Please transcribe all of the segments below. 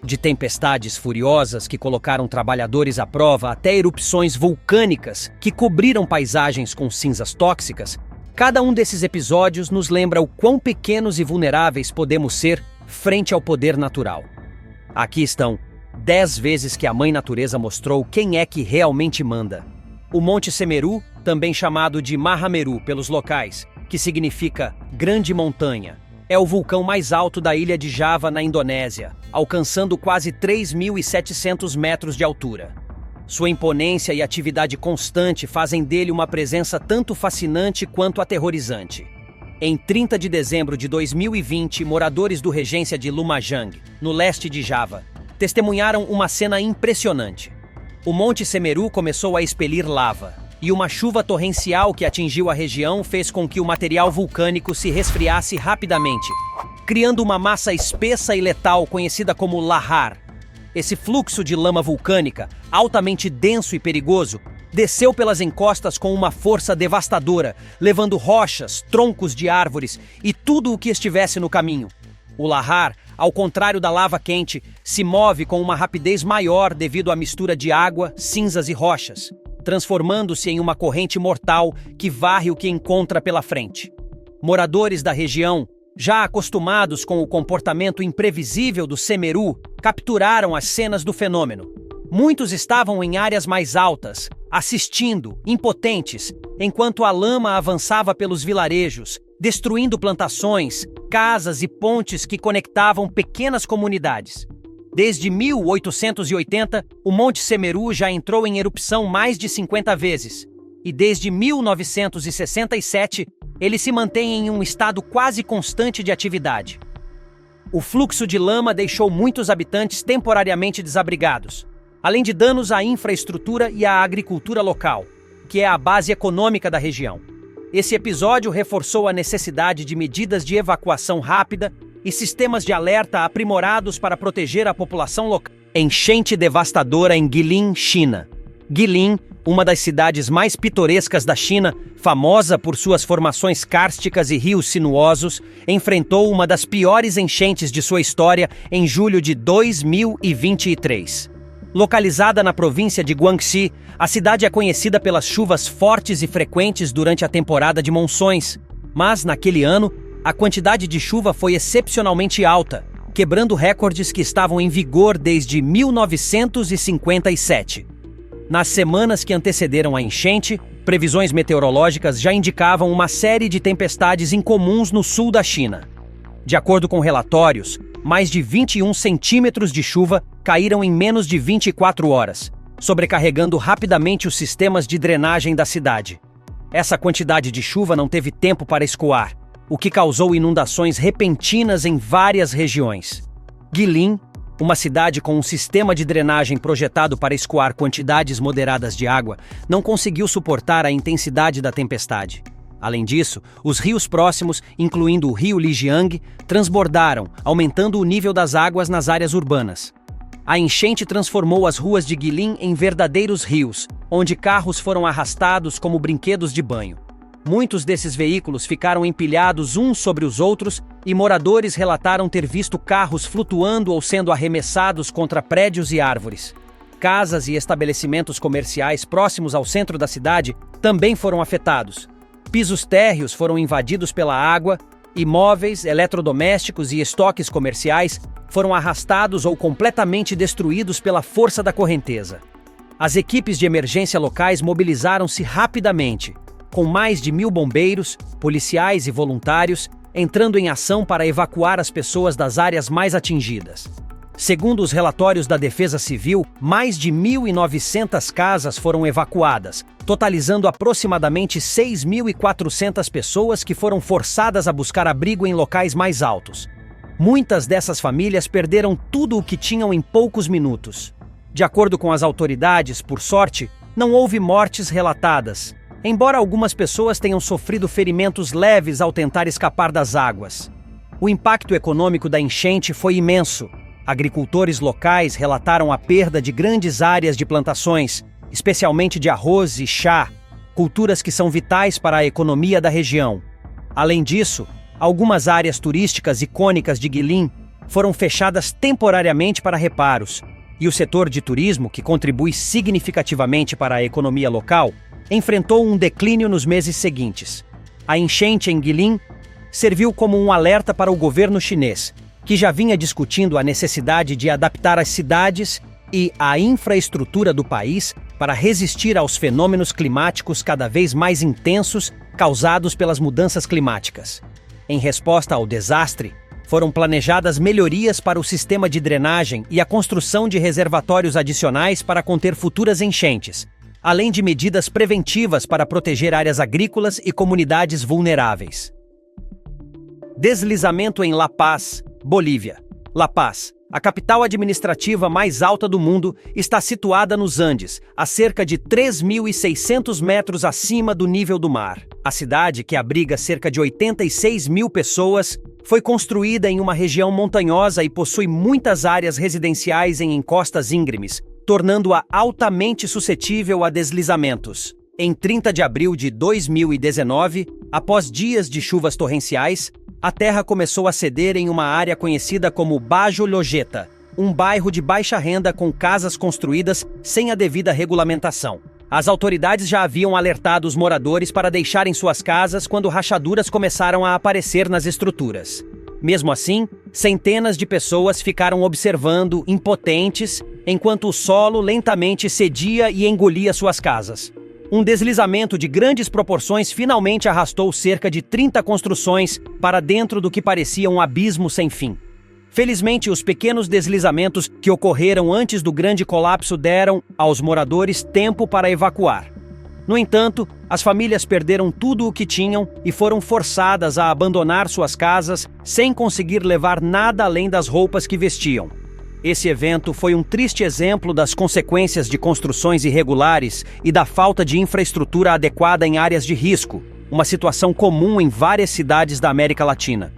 De tempestades furiosas que colocaram trabalhadores à prova até erupções vulcânicas que cobriram paisagens com cinzas tóxicas, cada um desses episódios nos lembra o quão pequenos e vulneráveis podemos ser frente ao poder natural. Aqui estão 10 vezes que a Mãe Natureza mostrou quem é que realmente manda. O Monte Semeru, também chamado de Mahameru pelos locais, que significa Grande Montanha, é o vulcão mais alto da ilha de Java, na Indonésia, alcançando quase 3.700 metros de altura. Sua imponência e atividade constante fazem dele uma presença tanto fascinante quanto aterrorizante. Em 30 de dezembro de 2020, moradores do Regência de Lumajang, no leste de Java, testemunharam uma cena impressionante. O Monte Semeru começou a expelir lava, e uma chuva torrencial que atingiu a região fez com que o material vulcânico se resfriasse rapidamente, criando uma massa espessa e letal conhecida como lahar. Esse fluxo de lama vulcânica, altamente denso e perigoso, desceu pelas encostas com uma força devastadora, levando rochas, troncos de árvores e tudo o que estivesse no caminho. O lahar, ao contrário da lava quente, se move com uma rapidez maior devido à mistura de água, cinzas e rochas, transformando-se em uma corrente mortal que varre o que encontra pela frente. Moradores da região, já acostumados com o comportamento imprevisível do Semeru, capturaram as cenas do fenômeno. Muitos estavam em áreas mais altas, assistindo, impotentes, enquanto a lama avançava pelos vilarejos, destruindo plantações, casas e pontes que conectavam pequenas comunidades. Desde 1880, o Monte Semeru já entrou em erupção mais de 50 vezes, e desde 1967, ele se mantém em um estado quase constante de atividade. O fluxo de lama deixou muitos habitantes temporariamente desabrigados, além de danos à infraestrutura e à agricultura local, que é a base econômica da região. Esse episódio reforçou a necessidade de medidas de evacuação rápida e sistemas de alerta aprimorados para proteger a população local. Enchente devastadora em Guilin, China. Guilin, uma das cidades mais pitorescas da China, famosa por suas formações kársticas e rios sinuosos, enfrentou uma das piores enchentes de sua história em julho de 2023. Localizada na província de Guangxi, a cidade é conhecida pelas chuvas fortes e frequentes durante a temporada de monções, mas, naquele ano, a quantidade de chuva foi excepcionalmente alta, quebrando recordes que estavam em vigor desde 1957. Nas semanas que antecederam a enchente, previsões meteorológicas já indicavam uma série de tempestades incomuns no sul da China. De acordo com relatórios, mais de 21 centímetros de chuva caíram em menos de 24 horas, sobrecarregando rapidamente os sistemas de drenagem da cidade. Essa quantidade de chuva não teve tempo para escoar, o que causou inundações repentinas em várias regiões. Guilin, uma cidade com um sistema de drenagem projetado para escoar quantidades moderadas de água, não conseguiu suportar a intensidade da tempestade. Além disso, os rios próximos, incluindo o rio Lijiang, transbordaram, aumentando o nível das águas nas áreas urbanas. A enchente transformou as ruas de Guilin em verdadeiros rios, onde carros foram arrastados como brinquedos de banho. Muitos desses veículos ficaram empilhados uns sobre os outros e moradores relataram ter visto carros flutuando ou sendo arremessados contra prédios e árvores. Casas e estabelecimentos comerciais próximos ao centro da cidade também foram afetados. Pisos térreos foram invadidos pela água, imóveis, eletrodomésticos e estoques comerciais foram arrastados ou completamente destruídos pela força da correnteza. As equipes de emergência locais mobilizaram-se rapidamente, com mais de 1.000 bombeiros, policiais e voluntários entrando em ação para evacuar as pessoas das áreas mais atingidas. Segundo os relatórios da Defesa Civil, mais de 1.900 casas foram evacuadas, totalizando aproximadamente 6.400 pessoas que foram forçadas a buscar abrigo em locais mais altos. Muitas dessas famílias perderam tudo o que tinham em poucos minutos. De acordo com as autoridades, por sorte, não houve mortes relatadas, embora algumas pessoas tenham sofrido ferimentos leves ao tentar escapar das águas. O impacto econômico da enchente foi imenso. Agricultores locais relataram a perda de grandes áreas de plantações, especialmente de arroz e chá, culturas que são vitais para a economia da região. Além disso, algumas áreas turísticas icônicas de Guilin, foram fechadas temporariamente para reparos, e o setor de turismo, que contribui significativamente para a economia local, enfrentou um declínio nos meses seguintes. A enchente em Guilin serviu como um alerta para o governo chinês, que já vinha discutindo a necessidade de adaptar as cidades e a infraestrutura do país para resistir aos fenômenos climáticos cada vez mais intensos causados pelas mudanças climáticas. Em resposta ao desastre, foram planejadas melhorias para o sistema de drenagem e a construção de reservatórios adicionais para conter futuras enchentes, além de medidas preventivas para proteger áreas agrícolas e comunidades vulneráveis. Deslizamento em La Paz, Bolívia. La Paz, a capital administrativa mais alta do mundo, está situada nos Andes, a cerca de 3.600 metros acima do nível do mar. A cidade, que abriga cerca de 86 mil pessoas, foi construída em uma região montanhosa e possui muitas áreas residenciais em encostas íngremes, tornando-a altamente suscetível a deslizamentos. Em 30 de abril de 2019, após dias de chuvas torrenciais, a terra começou a ceder em uma área conhecida como Bajo Lojeta, um bairro de baixa renda com casas construídas sem a devida regulamentação. As autoridades já haviam alertado os moradores para deixarem suas casas quando rachaduras começaram a aparecer nas estruturas. Mesmo assim, centenas de pessoas ficaram observando, impotentes, enquanto o solo lentamente cedia e engolia suas casas. Um deslizamento de grandes proporções finalmente arrastou cerca de 30 construções para dentro do que parecia um abismo sem fim. Felizmente, os pequenos deslizamentos que ocorreram antes do grande colapso deram aos moradores tempo para evacuar. No entanto, as famílias perderam tudo o que tinham e foram forçadas a abandonar suas casas sem conseguir levar nada além das roupas que vestiam. Esse evento foi um triste exemplo das consequências de construções irregulares e da falta de infraestrutura adequada em áreas de risco, uma situação comum em várias cidades da América Latina.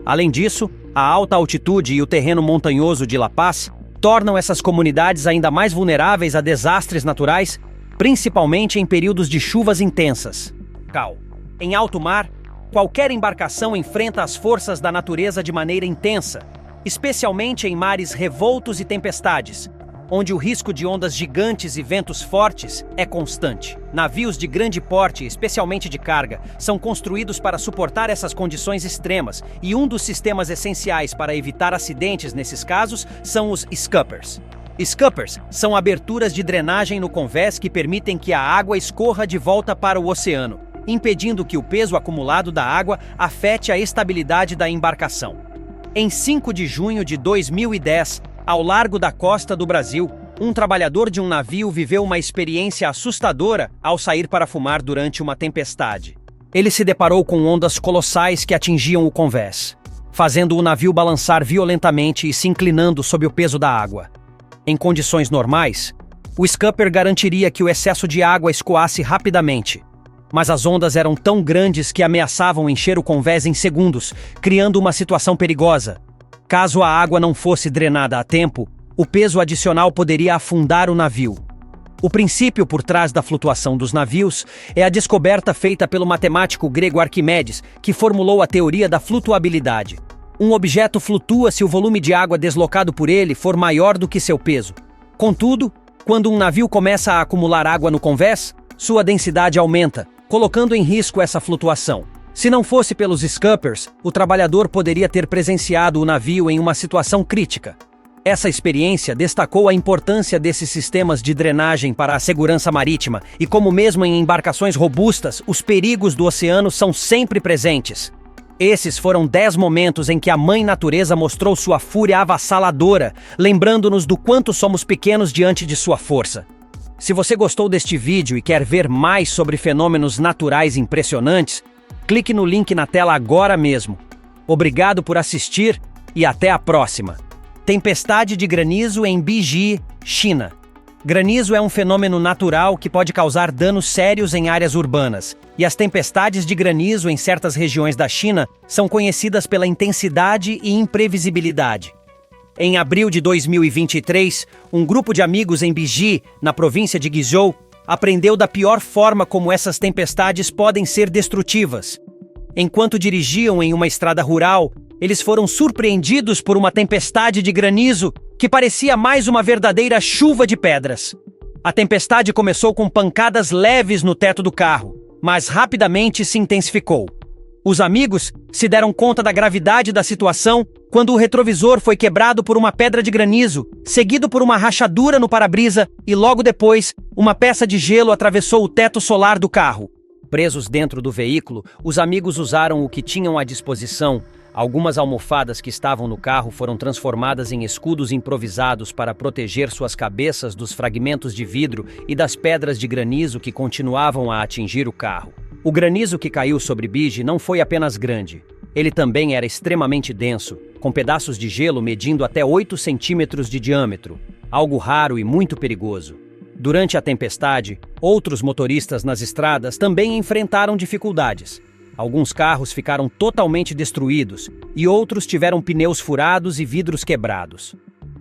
Além disso, a alta altitude e o terreno montanhoso de La Paz tornam essas comunidades ainda mais vulneráveis a desastres naturais, principalmente em períodos de chuvas intensas. Em alto mar, qualquer embarcação enfrenta as forças da natureza de maneira intensa, especialmente em mares revoltos e tempestades, onde o risco de ondas gigantes e ventos fortes é constante. Navios de grande porte, especialmente de carga, são construídos para suportar essas condições extremas, e um dos sistemas essenciais para evitar acidentes nesses casos são os scuppers. Scuppers são aberturas de drenagem no convés que permitem que a água escorra de volta para o oceano, impedindo que o peso acumulado da água afete a estabilidade da embarcação. Em 5 de junho de 2010, ao largo da costa do Brasil, um trabalhador de um navio viveu uma experiência assustadora ao sair para fumar durante uma tempestade. Ele se deparou com ondas colossais que atingiam o convés, fazendo o navio balançar violentamente e se inclinando sob o peso da água. Em condições normais, o scupper garantiria que o excesso de água escoasse rapidamente, mas as ondas eram tão grandes que ameaçavam encher o convés em segundos, criando uma situação perigosa. Caso a água não fosse drenada a tempo, o peso adicional poderia afundar o navio. O princípio por trás da flutuação dos navios é a descoberta feita pelo matemático grego Arquimedes, que formulou a teoria da flutuabilidade. Um objeto flutua se o volume de água deslocado por ele for maior do que seu peso. Contudo, quando um navio começa a acumular água no convés, sua densidade aumenta, colocando em risco essa flutuação. Se não fosse pelos scuppers, o trabalhador poderia ter presenciado o navio em uma situação crítica. Essa experiência destacou a importância desses sistemas de drenagem para a segurança marítima e como mesmo em embarcações robustas, os perigos do oceano são sempre presentes. Esses foram 10 momentos em que a Mãe Natureza mostrou sua fúria avassaladora, lembrando-nos do quanto somos pequenos diante de sua força. Se você gostou deste vídeo e quer ver mais sobre fenômenos naturais impressionantes, clique no link na tela agora mesmo. Obrigado por assistir e até a próxima. Tempestade de granizo em Beji, China. Granizo é um fenômeno natural que pode causar danos sérios em áreas urbanas, e as tempestades de granizo em certas regiões da China são conhecidas pela intensidade e imprevisibilidade. Em abril de 2023, um grupo de amigos em Beji, na província de Guizhou, aprendeu da pior forma como essas tempestades podem ser destrutivas. Enquanto dirigiam em uma estrada rural, eles foram surpreendidos por uma tempestade de granizo que parecia mais uma verdadeira chuva de pedras. A tempestade começou com pancadas leves no teto do carro, mas rapidamente se intensificou. Os amigos se deram conta da gravidade da situação quando o retrovisor foi quebrado por uma pedra de granizo, seguido por uma rachadura no para-brisa e logo depois, uma peça de gelo atravessou o teto solar do carro. Presos dentro do veículo, os amigos usaram o que tinham à disposição. Algumas almofadas que estavam no carro foram transformadas em escudos improvisados para proteger suas cabeças dos fragmentos de vidro e das pedras de granizo que continuavam a atingir o carro. O granizo que caiu sobre Bige não foi apenas grande. Ele também era extremamente denso, com pedaços de gelo medindo até 8 centímetros de diâmetro, algo raro e muito perigoso. Durante a tempestade, outros motoristas nas estradas também enfrentaram dificuldades. Alguns carros ficaram totalmente destruídos e outros tiveram pneus furados e vidros quebrados.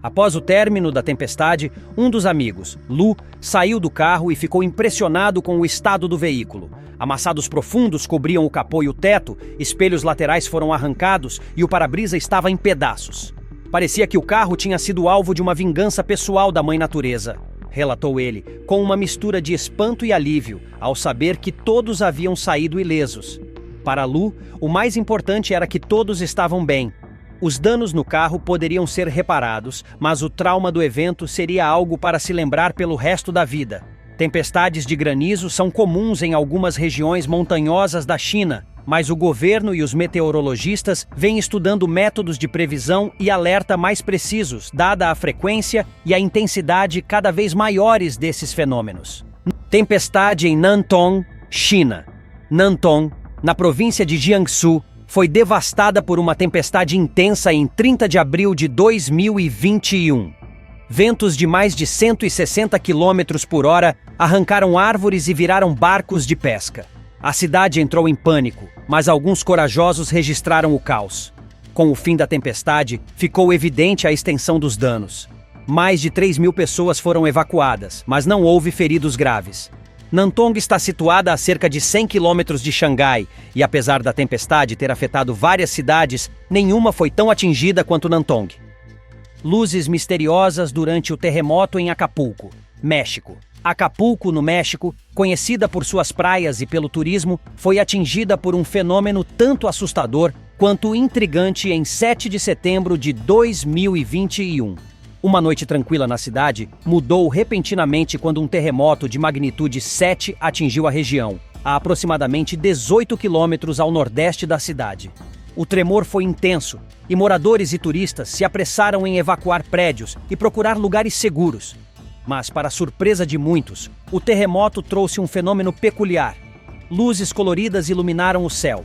Após o término da tempestade, um dos amigos, Lu, saiu do carro e ficou impressionado com o estado do veículo. Amassados profundos cobriam o capô e o teto, espelhos laterais foram arrancados e o para-brisa estava em pedaços. Parecia que o carro tinha sido alvo de uma vingança pessoal da Mãe Natureza, relatou ele, com uma mistura de espanto e alívio, ao saber que todos haviam saído ilesos. Para Lu, o mais importante era que todos estavam bem. Os danos no carro poderiam ser reparados, mas o trauma do evento seria algo para se lembrar pelo resto da vida. Tempestades de granizo são comuns em algumas regiões montanhosas da China, mas o governo e os meteorologistas vêm estudando métodos de previsão e alerta mais precisos, dada a frequência e a intensidade cada vez maiores desses fenômenos. Tempestade em Nantong, China. Nantong, na província de Jiangsu, foi devastada por uma tempestade intensa em 30 de abril de 2021. Ventos de mais de 160 km por hora arrancaram árvores e viraram barcos de pesca. A cidade entrou em pânico, mas alguns corajosos registraram o caos. Com o fim da tempestade, ficou evidente a extensão dos danos. Mais de 3.000 pessoas foram evacuadas, mas não houve feridos graves. Nantong está situada a cerca de 100 quilômetros de Xangai, e apesar da tempestade ter afetado várias cidades, nenhuma foi tão atingida quanto Nantong. Luzes misteriosas durante o terremoto em Acapulco, México. Acapulco, no México, conhecida por suas praias e pelo turismo, foi atingida por um fenômeno tanto assustador quanto intrigante em 7 de setembro de 2021. Uma noite tranquila na cidade mudou repentinamente quando um terremoto de magnitude 7 atingiu a região, a aproximadamente 18 quilômetros ao nordeste da cidade. O tremor foi intenso e moradores e turistas se apressaram em evacuar prédios e procurar lugares seguros. Mas, para surpresa de muitos, o terremoto trouxe um fenômeno peculiar. Luzes coloridas iluminaram o céu.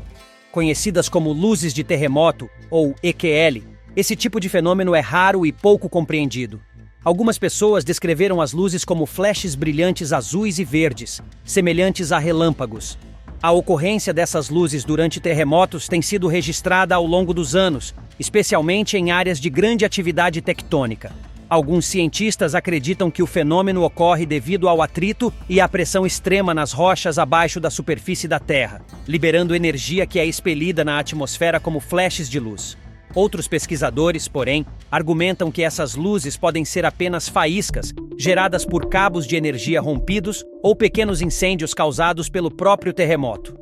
Conhecidas como luzes de terremoto, ou EQL, esse tipo de fenômeno é raro e pouco compreendido. Algumas pessoas descreveram as luzes como flashes brilhantes azuis e verdes, semelhantes a relâmpagos. A ocorrência dessas luzes durante terremotos tem sido registrada ao longo dos anos, especialmente em áreas de grande atividade tectônica. Alguns cientistas acreditam que o fenômeno ocorre devido ao atrito e à pressão extrema nas rochas abaixo da superfície da Terra, liberando energia que é expelida na atmosfera como flashes de luz. Outros pesquisadores, porém, argumentam que essas luzes podem ser apenas faíscas, geradas por cabos de energia rompidos ou pequenos incêndios causados pelo próprio terremoto.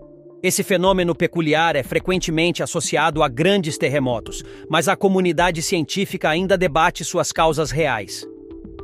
Esse fenômeno peculiar é frequentemente associado a grandes terremotos, mas a comunidade científica ainda debate suas causas reais.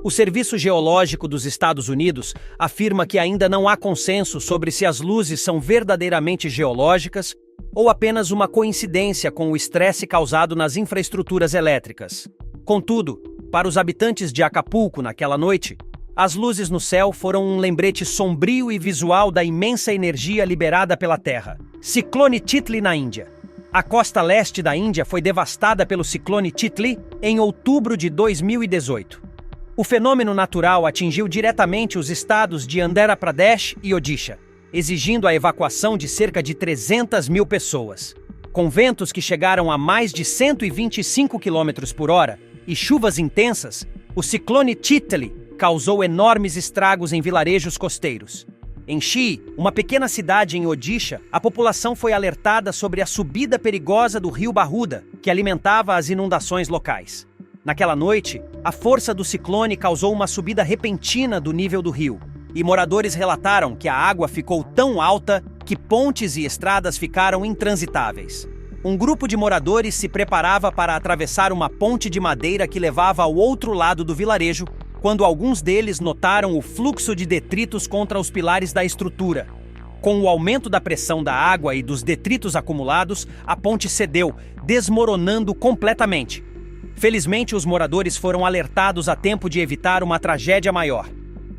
O Serviço Geológico dos Estados Unidos afirma que ainda não há consenso sobre se as luzes são verdadeiramente geológicas ou apenas uma coincidência com o estresse causado nas infraestruturas elétricas. Contudo, para os habitantes de Acapulco naquela noite, as luzes no céu foram um lembrete sombrio e visual da imensa energia liberada pela Terra. Ciclone Titli na Índia. A costa leste da Índia foi devastada pelo ciclone Titli em outubro de 2018. O fenômeno natural atingiu diretamente os estados de Andhra Pradesh e Odisha, exigindo a evacuação de cerca de 300.000 pessoas. Com ventos que chegaram a mais de 125 km por hora e chuvas intensas, o ciclone Titli causou enormes estragos em vilarejos costeiros. Em Chi, uma pequena cidade em Odisha, a população foi alertada sobre a subida perigosa do rio Barruda, que alimentava as inundações locais. Naquela noite, a força do ciclone causou uma subida repentina do nível do rio, e moradores relataram que a água ficou tão alta que pontes e estradas ficaram intransitáveis. Um grupo de moradores se preparava para atravessar uma ponte de madeira que levava ao outro lado do vilarejo, quando alguns deles notaram o fluxo de detritos contra os pilares da estrutura. Com o aumento da pressão da água e dos detritos acumulados, a ponte cedeu, desmoronando completamente. Felizmente, os moradores foram alertados a tempo de evitar uma tragédia maior.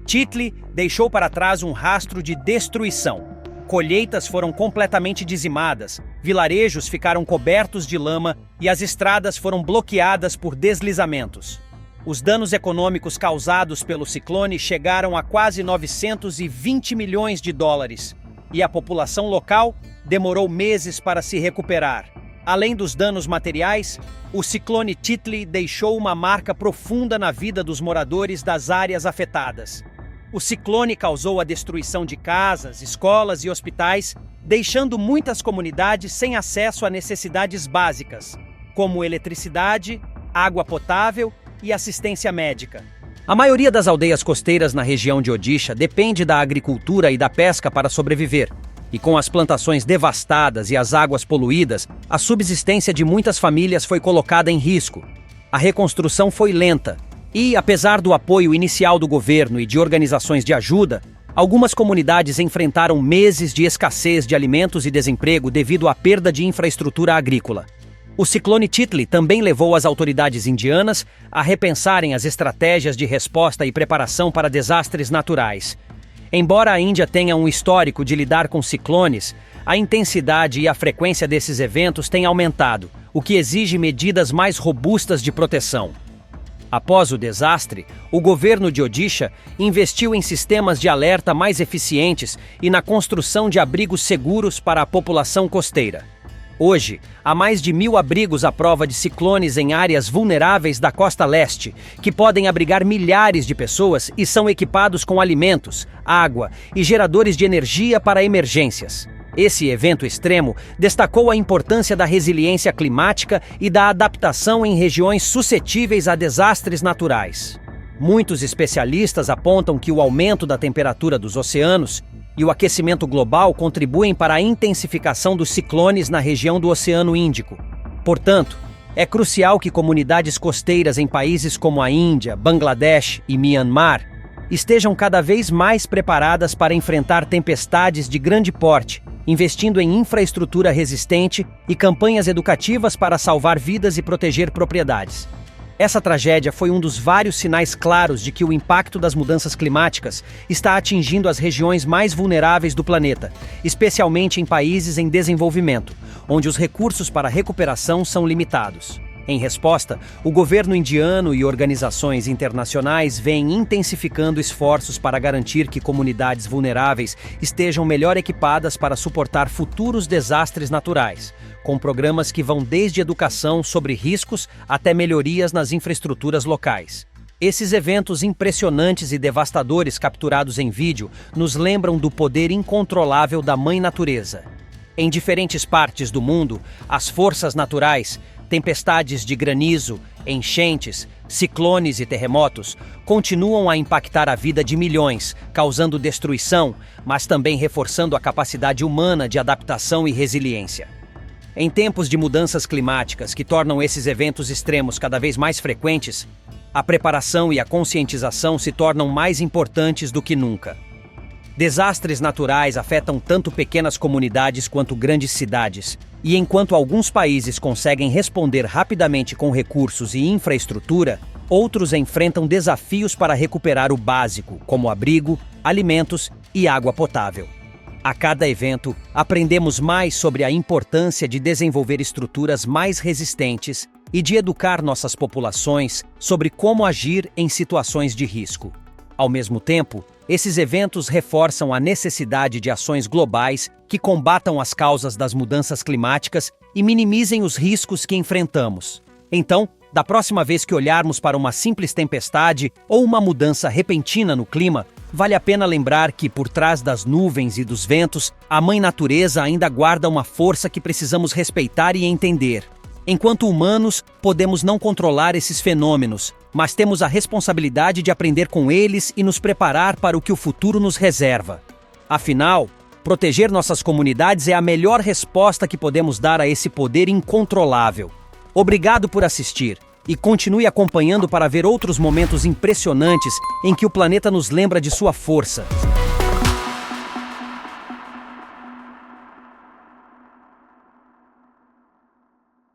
Titley deixou para trás um rastro de destruição. Colheitas foram completamente dizimadas, vilarejos ficaram cobertos de lama e as estradas foram bloqueadas por deslizamentos. Os danos econômicos causados pelo ciclone chegaram a quase 920 milhões de dólares, e a população local demorou meses para se recuperar. Além dos danos materiais, o ciclone Titley deixou uma marca profunda na vida dos moradores das áreas afetadas. O ciclone causou a destruição de casas, escolas e hospitais, deixando muitas comunidades sem acesso a necessidades básicas, como eletricidade, água potável e assistência médica. A maioria das aldeias costeiras na região de Odisha depende da agricultura e da pesca para sobreviver. E com as plantações devastadas e as águas poluídas, a subsistência de muitas famílias foi colocada em risco. A reconstrução foi lenta e, apesar do apoio inicial do governo e de organizações de ajuda, algumas comunidades enfrentaram meses de escassez de alimentos e desemprego devido à perda de infraestrutura agrícola. O ciclone Titley também levou as autoridades indianas a repensarem as estratégias de resposta e preparação para desastres naturais. Embora a Índia tenha um histórico de lidar com ciclones, a intensidade e a frequência desses eventos têm aumentado, o que exige medidas mais robustas de proteção. Após o desastre, o governo de Odisha investiu em sistemas de alerta mais eficientes e na construção de abrigos seguros para a população costeira. Hoje, há mais de 1.000 abrigos à prova de ciclones em áreas vulneráveis da costa leste, que podem abrigar milhares de pessoas e são equipados com alimentos, água e geradores de energia para emergências. Esse evento extremo destacou a importância da resiliência climática e da adaptação em regiões suscetíveis a desastres naturais. Muitos especialistas apontam que o aumento da temperatura dos oceanos e o aquecimento global contribuem para a intensificação dos ciclones na região do Oceano Índico. Portanto, é crucial que comunidades costeiras em países como a Índia, Bangladesh e Myanmar estejam cada vez mais preparadas para enfrentar tempestades de grande porte, investindo em infraestrutura resistente e campanhas educativas para salvar vidas e proteger propriedades. Essa tragédia foi um dos vários sinais claros de que o impacto das mudanças climáticas está atingindo as regiões mais vulneráveis do planeta, especialmente em países em desenvolvimento, onde os recursos para recuperação são limitados. Em resposta, o governo indiano e organizações internacionais vêm intensificando esforços para garantir que comunidades vulneráveis estejam melhor equipadas para suportar futuros desastres naturais, com programas que vão desde educação sobre riscos até melhorias nas infraestruturas locais. Esses eventos impressionantes e devastadores capturados em vídeo nos lembram do poder incontrolável da Mãe Natureza. Em diferentes partes do mundo, as forças naturais, tempestades de granizo, enchentes, ciclones e terremotos continuam a impactar a vida de milhões, causando destruição, mas também reforçando a capacidade humana de adaptação e resiliência. Em tempos de mudanças climáticas que tornam esses eventos extremos cada vez mais frequentes, a preparação e a conscientização se tornam mais importantes do que nunca. Desastres naturais afetam tanto pequenas comunidades quanto grandes cidades, e enquanto alguns países conseguem responder rapidamente com recursos e infraestrutura, outros enfrentam desafios para recuperar o básico, como abrigo, alimentos e água potável. A cada evento, aprendemos mais sobre a importância de desenvolver estruturas mais resistentes e de educar nossas populações sobre como agir em situações de risco. Ao mesmo tempo, esses eventos reforçam a necessidade de ações globais que combatam as causas das mudanças climáticas e minimizem os riscos que enfrentamos. Então, da próxima vez que olharmos para uma simples tempestade ou uma mudança repentina no clima, vale a pena lembrar que, por trás das nuvens e dos ventos, a Mãe Natureza ainda guarda uma força que precisamos respeitar e entender. Enquanto humanos, podemos não controlar esses fenômenos, mas temos a responsabilidade de aprender com eles e nos preparar para o que o futuro nos reserva. Afinal, proteger nossas comunidades é a melhor resposta que podemos dar a esse poder incontrolável. Obrigado por assistir e continue acompanhando para ver outros momentos impressionantes em que o planeta nos lembra de sua força.